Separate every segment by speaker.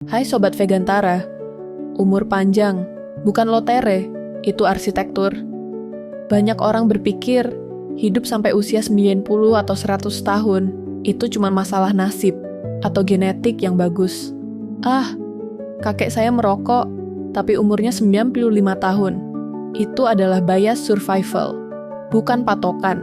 Speaker 1: Hai Sobat Vegantara, umur panjang, bukan lotere, itu arsitektur. Banyak orang berpikir, hidup sampai usia 90 atau 100 tahun, itu cuma masalah nasib, atau genetik yang bagus. Kakek saya merokok, tapi umurnya 95 tahun. Itu adalah bias survival, bukan patokan.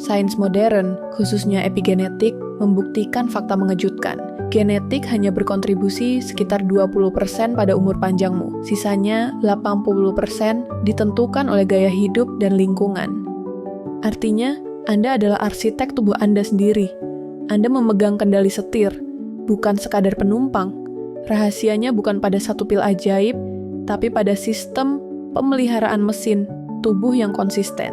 Speaker 1: Sains modern, khususnya epigenetik, membuktikan fakta mengejutkan. Genetik hanya berkontribusi sekitar 20% pada umur panjangmu. Sisanya 80% ditentukan oleh gaya hidup dan lingkungan. Artinya, Anda adalah arsitek tubuh Anda sendiri. Anda memegang kendali setir, bukan sekadar penumpang. Rahasianya bukan pada satu pil ajaib, tapi pada sistem pemeliharaan mesin tubuh yang konsisten.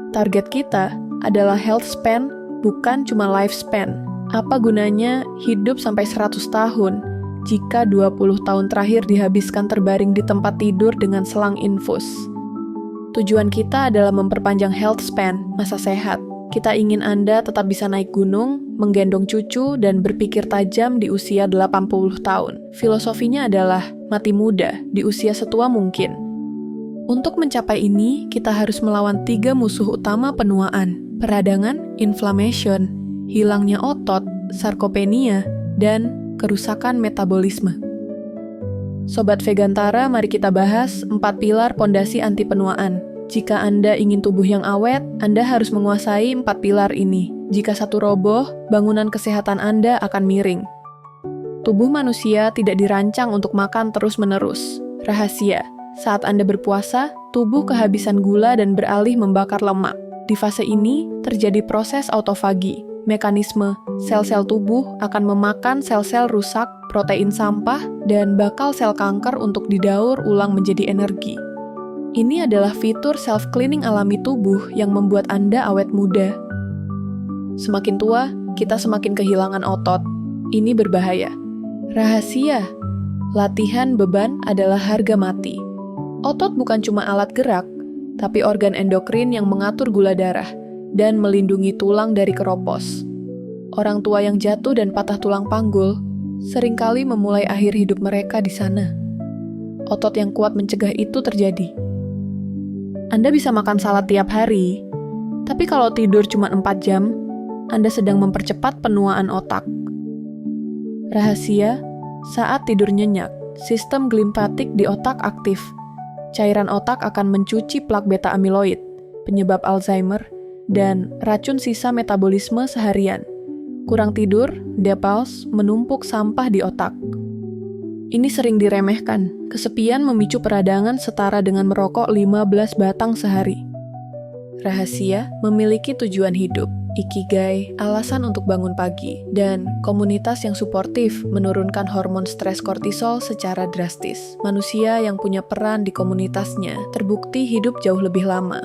Speaker 1: Target kita adalah health span, bukan cuma lifespan. Apa gunanya hidup sampai 100 tahun jika 20 tahun terakhir dihabiskan terbaring di tempat tidur dengan selang infus? Tujuan kita adalah memperpanjang health span, masa sehat. Kita ingin Anda tetap bisa naik gunung, menggendong cucu, dan berpikir tajam di usia 80 tahun. Filosofinya adalah mati muda di usia setua mungkin. Untuk mencapai ini, kita harus melawan 3 musuh utama penuaan: peradangan, inflammation, hilangnya otot, sarkopenia, dan kerusakan metabolisme. Sobat Vegantara, mari kita bahas 4 pilar pondasi anti penuaan. Jika Anda ingin tubuh yang awet, Anda harus menguasai 4 pilar ini. Jika satu roboh, bangunan kesehatan Anda akan miring. Tubuh manusia tidak dirancang untuk makan terus-menerus. Rahasia, saat Anda berpuasa, tubuh kehabisan gula dan beralih membakar lemak. Di fase ini, terjadi proses autofagi. Mekanisme sel-sel tubuh akan memakan sel-sel rusak, protein sampah, dan bakal sel kanker untuk didaur ulang menjadi energi. Ini adalah fitur self-cleaning alami tubuh yang membuat Anda awet muda. Semakin tua, kita semakin kehilangan otot. Ini berbahaya. Rahasia, latihan beban adalah harga mati. Otot bukan cuma alat gerak, tapi organ endokrin yang mengatur gula darah dan melindungi tulang dari keropos. Orang tua yang jatuh dan patah tulang panggul seringkali memulai akhir hidup mereka di sana. Otot yang kuat mencegah itu terjadi. Anda bisa makan salad tiap hari, tapi kalau tidur cuma 4 jam, Anda sedang mempercepat penuaan otak. Rahasia, saat tidur nyenyak, sistem glimpatik di otak aktif. Cairan otak akan mencuci plak beta amiloid, penyebab Alzheimer, dan racun sisa metabolisme seharian. Kurang tidur, DPALS, menumpuk sampah di otak. Ini sering diremehkan. Kesepian memicu peradangan setara dengan merokok 15 batang sehari. Rahasia, memiliki tujuan hidup, ikigai, alasan untuk bangun pagi, dan komunitas yang suportif menurunkan hormon stres kortisol secara drastis. Manusia yang punya peran di komunitasnya terbukti hidup jauh lebih lama.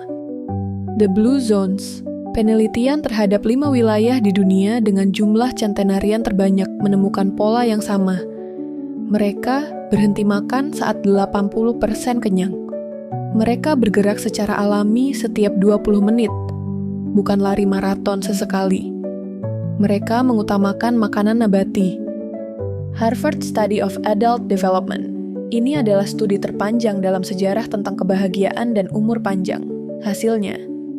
Speaker 1: The Blue Zones, penelitian terhadap 5 wilayah di dunia dengan jumlah centenarian terbanyak menemukan pola yang sama. Mereka berhenti makan saat 80% kenyang. Mereka bergerak secara alami setiap 20 menit, bukan lari maraton sesekali. Mereka mengutamakan makanan nabati. Harvard Study of Adult Development. Ini adalah studi terpanjang dalam sejarah tentang kebahagiaan dan umur panjang. Hasilnya,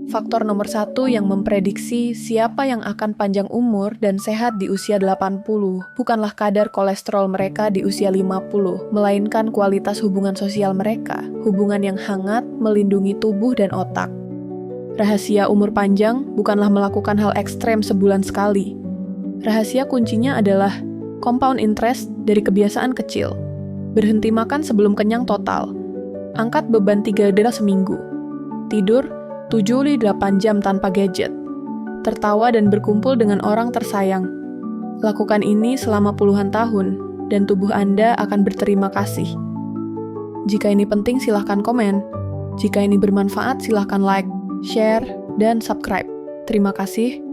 Speaker 1: faktor nomor 1 yang memprediksi siapa yang akan panjang umur dan sehat di usia 80 bukanlah kadar kolesterol mereka di usia 50, melainkan kualitas hubungan sosial mereka, hubungan yang hangat, melindungi tubuh dan otak. Rahasia umur panjang bukanlah melakukan hal ekstrem sebulan sekali. Rahasia kuncinya adalah compound interest dari kebiasaan kecil. Berhenti makan sebelum kenyang total. Angkat beban 3 dera seminggu. Tidur 7-8 jam tanpa gadget. Tertawa dan berkumpul dengan orang tersayang. Lakukan ini selama puluhan tahun, dan tubuh Anda akan berterima kasih. Jika ini penting, silahkan komen. Jika ini bermanfaat, silahkan like, share, dan subscribe. Terima kasih.